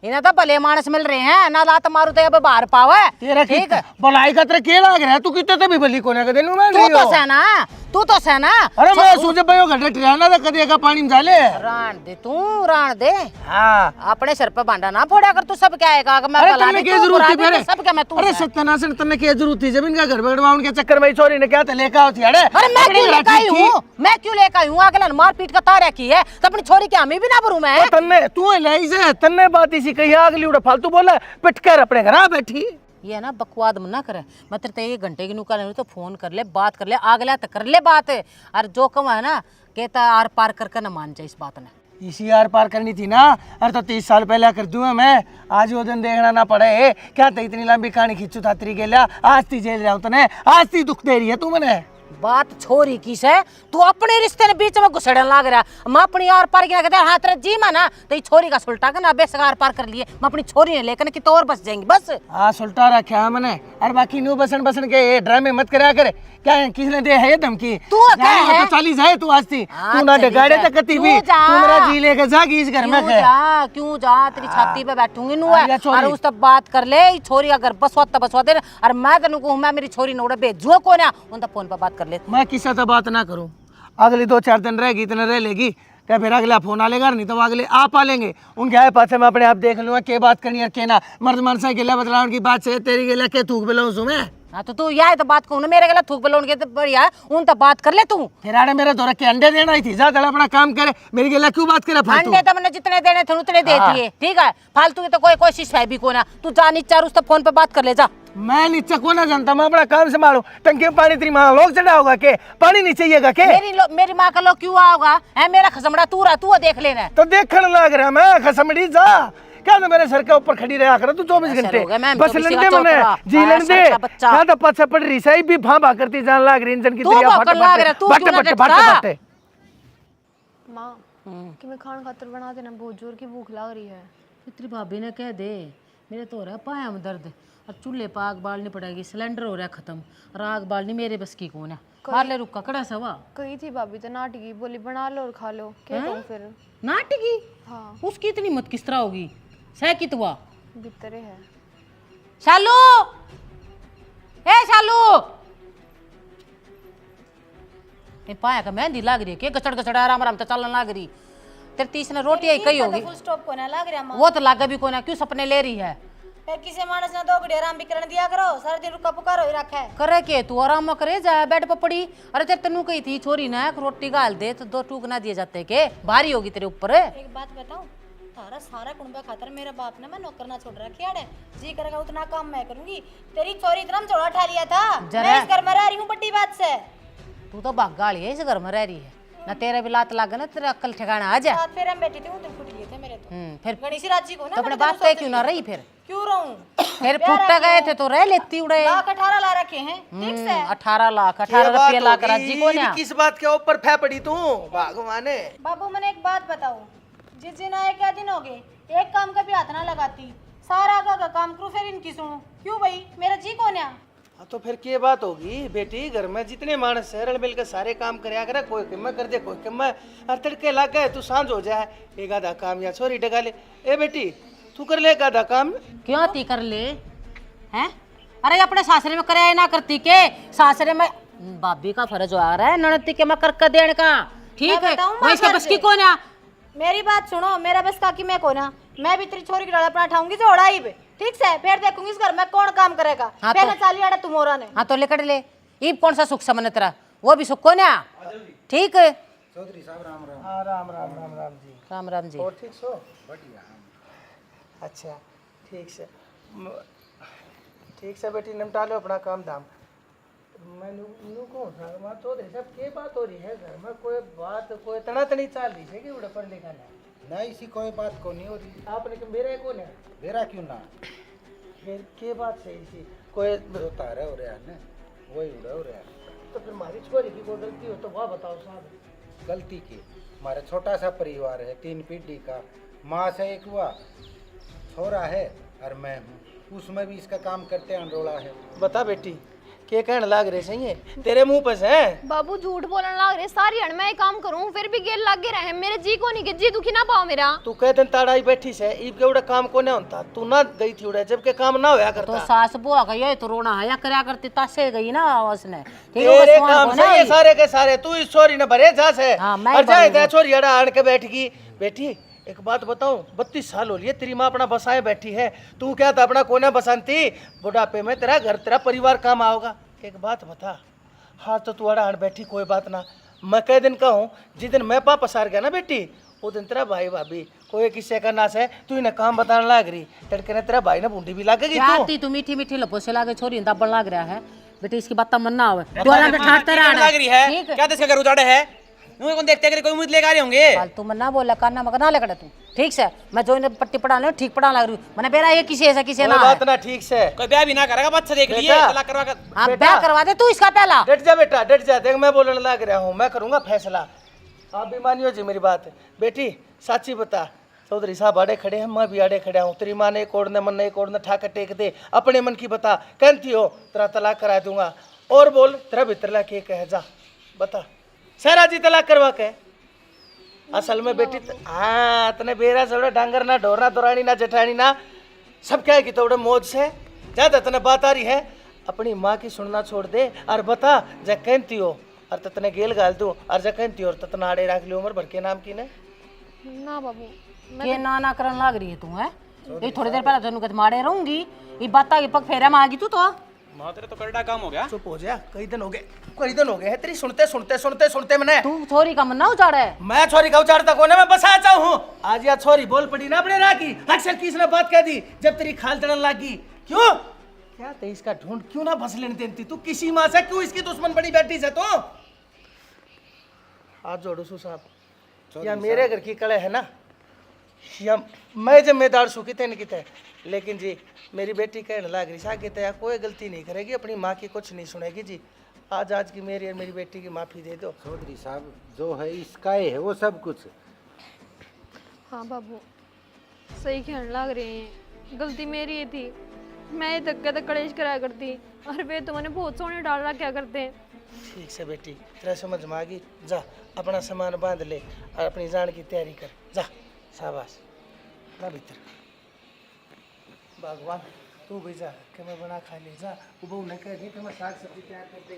इन्हें तो भले मानस मिल रहे हैं ना लात मारू तो अब बाहर पावे। ठीक है भलाई का तेरे के लाग रहा है तू कितने तो भी भली कोने का देनु मैं तू तो सेना तू तो सेना। अरे मैं सोचे भयो घंटे ट्रेना तो कदे का पानी में डाले रान दे तू रान दे। हां अपने सर पे बांधा ना फोड़ा कर तू सब क्या आएगा मैं भला नहीं की जरूरत थी मेरे सब क्या मैं तू। अरे सत्यानाशन तन्ने की जरूरत थी जमीन का घर बगड़वा उनके चक्कर में छोरी ने क्या लेके आओ थी। अरे मैं क्यों लेके आई हूं मैं क्यों लेके आई हूं अगला मार पीट का तारा की है तो अपनी छोरी की हमें भी ना भरू मैं। तन्ने तू लाई से तन्ने बात इसी कही अगली उड़ा फालतू बोला पिट कर अपने घर आ बैठी। ये ना बकवाद मना करे मैं तेरे 1 घंटे की नुका तो फोन कर ले बात कर ले आगला तो कर ले बात। और जो कम है ना कहता आर पार करके ना मान जाए इस बात ने। इसी आर पार करनी थी ना। अरे तो 30 साल पहले कर दूंगा मैं आज वो दिन देखना ना पड़े क्या तो इतनी लंबी कहानी खींचू था तेरी गेला आज ती जेल जाऊं तने आज ती दुख दे रही है तू मने। बात छोरी की से तू अपने रिश्ते ने बीच में घुसड़न लाग रहा। मैं अपनी आर पार की ना कहते हाँ तेरा जी माना तो छोरी का सुलटा का ना बेस आर पार कर लिए मैं अपनी छोरी ने लेकर कि तो और बस जाएंगी बस। हाँ सुलटा रखा है मैंने। अरे बाकी न्यू बसन बसन के ये ड्रामे मत करा करे क्या है किसने दे है धमकी तू क्या है तो चली जाए तू आज थी तू ना डगाड़े तक कती भी तू मेरा जी लेके जागी इस घर में क्यों जा तेरी छाती पे बैठूंगी नू है और उस तब बात कर ले छोरी अगर बसवा दे। और मैं तेन कहूँ मैं मेरी छोरी ने भेजू को ना उन तब फोन पर बात कर ले। मैं किसी से बात ना करूं अगली 2-4 दिन रहेगी इतने रह लेगी क्या फिर अगला फोन आ लेगा नहीं तो अगले आप आ लेंगे उनके आए पास मैं अपने आप देख लूंगा क्या बात करनी है क्या ना मर्द मनसा गिला बदला उनकी बात से तेरी गिला के थूक बिलाऊं मैं। हाँ तो तू यह तो बात कहूँ ना मेरे गला थूक बेलोन के तो बढ़िया उन तो बात कर ले तू। फिर आने मेरे दो रखे अंडे देना ही थी, जा दड़ा अपना काम करे, मेरी गला क्यों बात करे फालतू। अंडे तो मैंने जितने देने थे उतने दे दिए, ठीक है, फालतू की तो कोई कोशिश है भी को ना। तू जा नीचे उससे फोन पे बात कर ले जा। मैं नीचे को ना जानता, मैं अपना काम संभालू। टंकी में पानी तेरी माँ लोग चढ़ा होगा के, पानी नहीं चाहिएगा के? मेरी माँ का लोग क्यों आओगा है? मेरा खसमड़ा तू रहा, तू देख लेना। तो देखने लग रहा मैं खसमड़ी जा, क्या तो मेरे सर के ऊपर खड़ी रहा कर तू 24 घंटे बस लेने मने जीलन दे। क्या तो पछा पड़ रही सही भी भां करती जान लाग रही इंजन की दरिया फट। माँ कि मैं खान खातर बना देना, बहुत जोर की भूख लग रही है। तेरी भाभी ने कह दे, मेरे तो हो रहा है पाया में दर्द, और चूल्हे पर आग बालनी पड़ेगी, सिलेंडर हो रहा है खत्म, और आग बालनी मेरे बस की कौन है। मार ले रुका कड़ा सवा कही थी भाभी तो नाटकी बोली बना लो और खा लो, क्या कहूँ फिर। नाटकी? हाँ उसकी इतनी मत किस तरह होगी, सह कितवा भीतरे है। शालू, ए शालू, ये पाया का मेहंदी लाग रही है के गचड़ गचड़ आराम आराम तो चलने लाग रही। तेरे तीस ने रोटी आई कही होगी, फुल स्टॉप को ना लग रहा मां। वो तो लागा भी कोना, क्यों सपने ले रही है? फिर किसी मानस ने 2 घड़ी आराम भी करने दिया करो, सारा दिन रुका पुकार हो रखा है। करे के तू आराम में करे जा बेड पर पड़ी। अरे तेरे तनु कही थी छोरी ना रोटी गाल दे तो 2 टूक ना दिए जाते के, भारी होगी तेरे ऊपर। एक बात बताऊं, तारा सारा कुंबा खातर मेरा बाप ने मैं नौकर ना छोड़ रखी है, जी करेगा उतना काम मैं करूंगी। तेरी छोरी इतना चौड़ा उठा लिया था, मैं इस घर में रह रही हूँ बड़ी बात से। तू तो भागाली है, इस घर में रह रही है ना, तेरे भी लात लागे ना, तेरा अक्ल ठिकाना आ जा। फिर हम बैठी थी वो दिन फूट लिए थे मेरे तो। फिर गणेश राजी को ना तो अपने बाप पे क्यों ना रही? फिर क्यों रहूं? फिर फूटा गए थे तो रह लेती उड़े। 18 ला रखे हैं, ठीक से 18 लाख 18 रुपये ला कर राजी को ना। किस बात के ऊपर फै पड़ी तू भगवाने? बाबू मैंने एक बात बताओ, जिस दिन आए क्या दिन हो गए, एक काम का भी हाथ ना लगाती, सारा का काम करूं फिर इनकी सुनो। क्यों भाई, मेरा जी कौन है? तो फिर क्या बात होगी बेटी, घर में जितने मानस है रल मिल के सारे काम करया करे, कोई कम कर दे कोई कम, और तड़के लग गए तू सांझ हो जाए एक आधा काम या छोरी डगा ले। ए बेटी तू कर ले एक आधा काम। क्यों ती कर ले हैं? अरे अपने सासरे में करे ना करती के, सासरे में भाभी का फर्ज आ रहा है ननद के मैं करके देने का, ठीक है? वही इसके बस की कौन है? मेरी बात सुनो, मेरा बस का की मैं कौन है? मैं भी तेरी छोरी की डाला अपना उठाऊंगी जोड़ा ही पे, ठीक से फिर देखूंगी इस घर में कौन काम करेगा। हाँ पहले चाली आड़ा तुम्हारा ने। हाँ तो लेकर ले, ईब कौन सा सुख समझ तेरा, वो भी सुख कौन है? ठीक है चौधरी साहब राम राम। राम राम राम राम जी। राम राम जी। और ठीक सो? अच्छा ठीक से ठीक से बेटी निपटा लो अपना काम धाम। मैं नू कौन था मैं तो दे सब के बात हो रही है घर में, कोई बात कोई तनातनी चल रही है कि उड़े पढ़ लिखा ना नहीं इसी कोई बात को नहीं हो रही। आपने कि मेरा कौन है? मेरा क्यों ना? फिर के बात सही सी कोई तारा हो रहा है ना, वही उड़ा हो रहा है। तो फिर हमारी छोरी की कोई गलती हो तो वह बताओ साहब। गलती की हमारा छोटा सा परिवार है, 3 पीढ़ी का, माँ से एक हुआ छोरा है और मैं हूँ, उसमें भी इसका काम करते अनरोड़ा है। बता बेटी के कहने लाग रहे सही है तेरे मुंह पर है? बाबू झूठ बोलने लग रहे, सारी हड़ मैं काम करूं फिर भी गेल लग रहे, मेरे जी को नहीं के जी दुखी ना पाओ मेरा। तू कह दिन ताड़ाई बैठी से ईब के उड़े काम को नहीं होता, तू ना गई थी उड़े जबकि काम ना होया करता। तो सास बुआ गई है तो रोना आया करया करती तासे गई ना उसने। तेरे काम से ये सारे के सारे तू इस छोरी ने भरे जा से हाँ, मैं और जाए दे छोरी अड़ा आन के बैठ गई। बेटी एक बात बताऊं, 32 साल हो लिए तेरी माँ अपना बसाए बैठी है, तू क्या था अपना कोने बसानती, बुढ़ापे में तेरा घर तेरा परिवार काम आओगा। एक बात बता, हाँ तो तू अड़ा आन बैठी कोई बात ना, मैं कई दिन का हूँ जिस दिन मैं पापा सार गया ना बेटी, वो दिन तेरा भाई भाभी कोई किस्से का नाश है, तू इन्हें काम बताने लाग रही, तड़के ने तेरा भाई ने बूंदी भी लागेगी। तू मीठी मीठी लपो से लागे छोरी दबन लाग रहा है बेटी, इसकी बात मन ना आवे ठाटते रहा। क्या दस का उजाड़े है, मुझे कौन देखते कोई उम्मीद लेकर आ रहे होंगे। फालतू मन ना बोला करना मगर ना लगड़ा तू, ठीक से मैं जो इन्हें पट्टी पढ़ा ले ठीक पढ़ा लग रही मैंने बेरा ये किसी ऐसा किसी ना बात ना ठीक से कोई ब्याह भी ना करेगा, बच्चा देख लिए तलाक करवा कर। आप ब्याह करवा दे तू इसका पहला। डट जा बेटा डट जा, देख मैं बोलने लग रहा हूँ, मैं करूंगा फैसला, आप भी मानियो जी मेरी बात। बेटी साची बता, चौधरी साहब आड़े खड़े हैं, मैं भी आड़े खड़ा हूँ, तेरी माँ ने एक ओढ़ने मन ने एक ओढ़ने ठाकर टेक दे, अपने मन की बता, कहती हो तेरा तलाक करा दूंगा, और बोल तेरा भीतर ला के कह जा बता सारा जी तलाक करवा के। असल में बेटी हाँ तने बेरा से डांगर ना ढोरना दोरानी ना जेठानी ना सब क्या है कि तो मौज से ज्यादा तने बात आ रही है, अपनी माँ की सुनना छोड़ दे और बता जा कहती हो और तने गेल गाल दूं और जा कहती हो और तना आड़े रख ली उम्र भर के नाम की ने ना बाबू ये ना करन लाग रही है तू है, ये थोड़ी देर पहले तेन मारे रहूंगी ये बात आगे पग फेरा में आ गई तू तो माँ तेरे तो करड़ा काम हो गया। चुप हो जा, कई दिन हो गए है तेरी सुनते सुनते सुनते सुनते मैंने। तू छोरी का मन्ना उचाड़ा है। मैं छोरी का उचाड़ता कोने में बसा आता हूँ। आज या छोरी बोल पड़ी ना अपने राखी, अक्सर किसने बात कह दी जब तेरी खाल तड़न लागी। क्यों क्या ते इसका ढूंढ क्यों ना फंस लेने देती तू किसी माँ से, क्यों इसकी दुश्मन बड़ी बेटी से तो। आज जोड़ो सु साहब, या मेरे घर की कड़े है ना, या मैं जिम्मेदार सू किते न किते, लेकिन जी मेरी बेटी कहने लग रही सा किते कोई गलती नहीं करेगी, अपनी माँ की कुछ नहीं सुनेगी जी। आज की मेरी और मेरी बेटी की माफ़ी दे दो। चौधरी साहब जो है इसका ही है वो सब कुछ। हाँ बाबू सही कहने लग रहे हैं, गलती मेरी ही थी। मैं ये धक्के तक कलेश कराया करती और वे तो मैंने बहुत सोने डाल रखा करते। ठीक से बेटी, तेरा समझ में आ गई। जा अपना सामान बांध ले और अपनी जान की तैयारी कर। जा शाबाश, ना भीतर। भगवान तू भी जा कि मैं बना खा ले। जा वो बहू ने कह दी कि मैं साग सब्जी तैयार कर दे।